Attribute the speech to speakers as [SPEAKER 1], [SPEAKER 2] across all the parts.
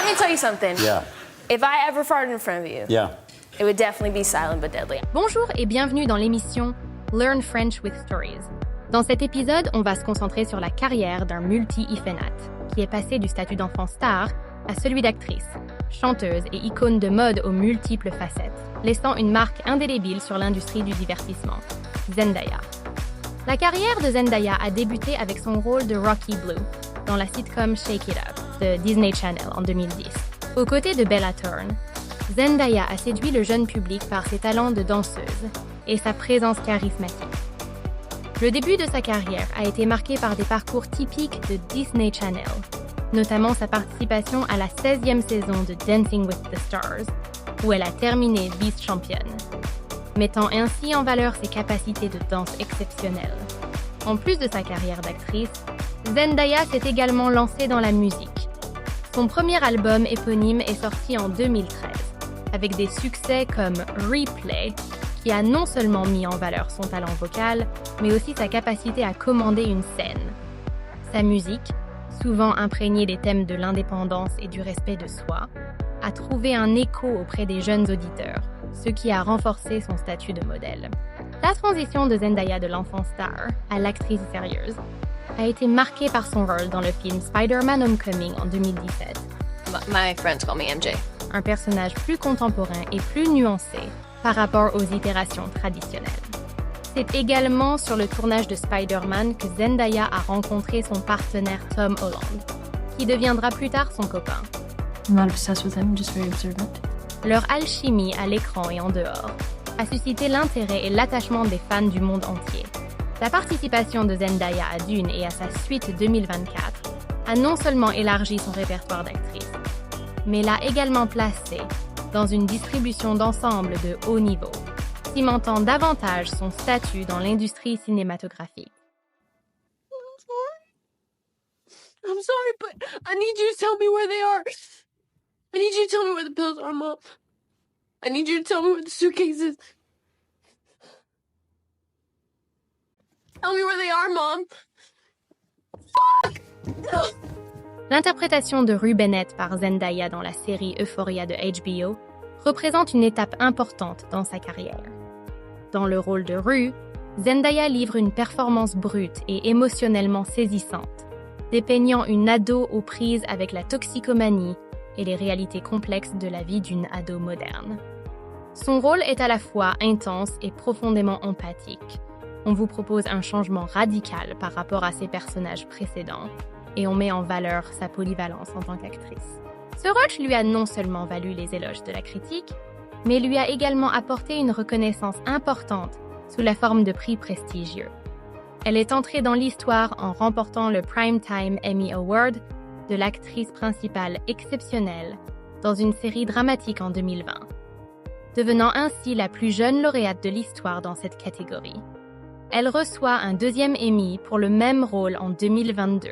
[SPEAKER 1] me tell you something.
[SPEAKER 2] Yeah.
[SPEAKER 1] If I ever farted in front of you,
[SPEAKER 2] Yeah.
[SPEAKER 1] it would definitely be silent but deadly.
[SPEAKER 3] Bonjour et bienvenue dans l'émission Learn French with Stories. Dans cet épisode, on va se concentrer sur la carrière d'un multi-hyphénate qui est passé du statut d'enfant star à celui d'actrice, chanteuse et icône de mode aux multiples facettes, laissant une marque indélébile sur l'industrie du divertissement, Zendaya. La carrière de Zendaya a débuté avec son rôle de Rocky Blue dans la sitcom Shake It Up de Disney Channel en 2010. Aux côtés de Bella Thorne, Zendaya a séduit le jeune public par ses talents de danseuse et sa présence charismatique. Le début de sa carrière a été marqué par des parcours typiques de Disney Channel, notamment sa participation à la 16e saison de Dancing with the Stars, où elle a terminé vice-championne, mettant ainsi en valeur ses capacités de danse exceptionnelles. En plus de sa carrière d'actrice, Zendaya s'est également lancée dans la musique. Son premier album éponyme est sorti en 2013, avec des succès comme Replay, qui a non seulement mis en valeur son talent vocal, mais aussi sa capacité à commander une scène. Sa musique, souvent imprégnée des thèmes de l'indépendance et du respect de soi, a trouvé un écho auprès des jeunes auditeurs, ce qui a renforcé son statut de modèle. La transition de Zendaya de l'enfant star à l'actrice sérieuse a été marquée par son rôle dans le film Spider-Man Homecoming en 2017.
[SPEAKER 1] My friends call me MJ.
[SPEAKER 3] Un personnage plus contemporain et plus nuancé par rapport aux itérations traditionnelles. C'est également sur le tournage de Spider-Man que Zendaya a rencontré son partenaire Tom Holland, qui deviendra plus tard son copain.
[SPEAKER 4] I'm not obsessed with him, just very observant.
[SPEAKER 3] Leur alchimie à l'écran et en dehors a suscité l'intérêt et l'attachement des fans du monde entier. La participation de Zendaya à Dune et à sa suite 2024 a non seulement élargi son répertoire d'actrice, mais l'a également placée dans une distribution d'ensemble de haut niveau, cimentant davantage son statut dans l'industrie cinématographique.
[SPEAKER 5] I'm sorry, but I need you to tell me where they are. I need you to tell me where the pills are, Mom. I need you to tell me where the suitcase is. Tell me where they are, Mom. Fuck!
[SPEAKER 3] L'interprétation de Rue Bennett par Zendaya dans la série Euphoria de HBO représente une étape importante dans sa carrière. Dans le rôle de Rue, Zendaya livre une performance brute et émotionnellement saisissante, dépeignant une ado aux prises avec la toxicomanie et les réalités complexes de la vie d'une ado moderne. Son rôle est à la fois intense et profondément empathique. On vous propose un changement radical par rapport à ses personnages précédents et on met en valeur sa polyvalence en tant qu'actrice. Ce rôle lui a non seulement valu les éloges de la critique, mais lui a également apporté une reconnaissance importante sous la forme de prix prestigieux. Elle est entrée dans l'histoire en remportant le Primetime Emmy Award de l'actrice principale exceptionnelle dans une série dramatique en 2020, devenant ainsi la plus jeune lauréate de l'histoire dans cette catégorie. Elle reçoit un deuxième Emmy pour le même rôle en 2022,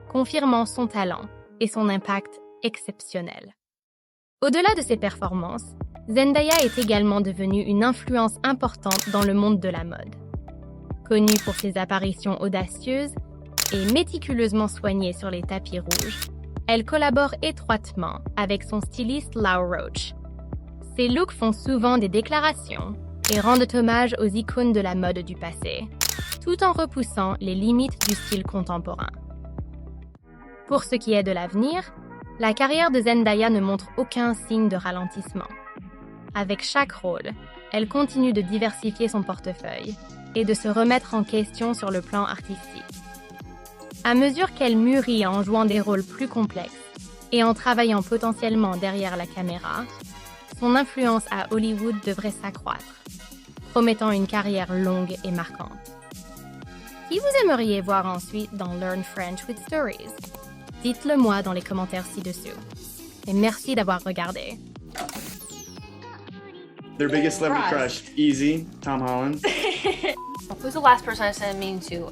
[SPEAKER 3] confirmant son talent et son impact exceptionnel. Au-delà de ses performances, Zendaya est également devenue une influence importante dans le monde de la mode. Connue pour ses apparitions audacieuses et méticuleusement soignées sur les tapis rouges, elle collabore étroitement avec son styliste Lau Roach. Ses looks font souvent des déclarations et rendent hommage aux icônes de la mode du passé, tout en repoussant les limites du style contemporain. Pour ce qui est de l'avenir, la carrière de Zendaya ne montre aucun signe de ralentissement. Avec chaque rôle, elle continue de diversifier son portefeuille et de se remettre en question sur le plan artistique. À mesure qu'elle mûrit en jouant des rôles plus complexes et en travaillant potentiellement derrière la caméra, son influence à Hollywood devrait s'accroître, promettant une carrière longue et marquante. Qui vous aimeriez voir ensuite dans Learn French with Stories? Dites-le moi dans les commentaires ci-dessous. Et merci d'avoir regardé.
[SPEAKER 2] Their biggest celebrity crush, easy, Tom Holland.
[SPEAKER 1] Who's the last person I said mean to?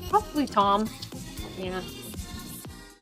[SPEAKER 1] Probably Tom. Yeah.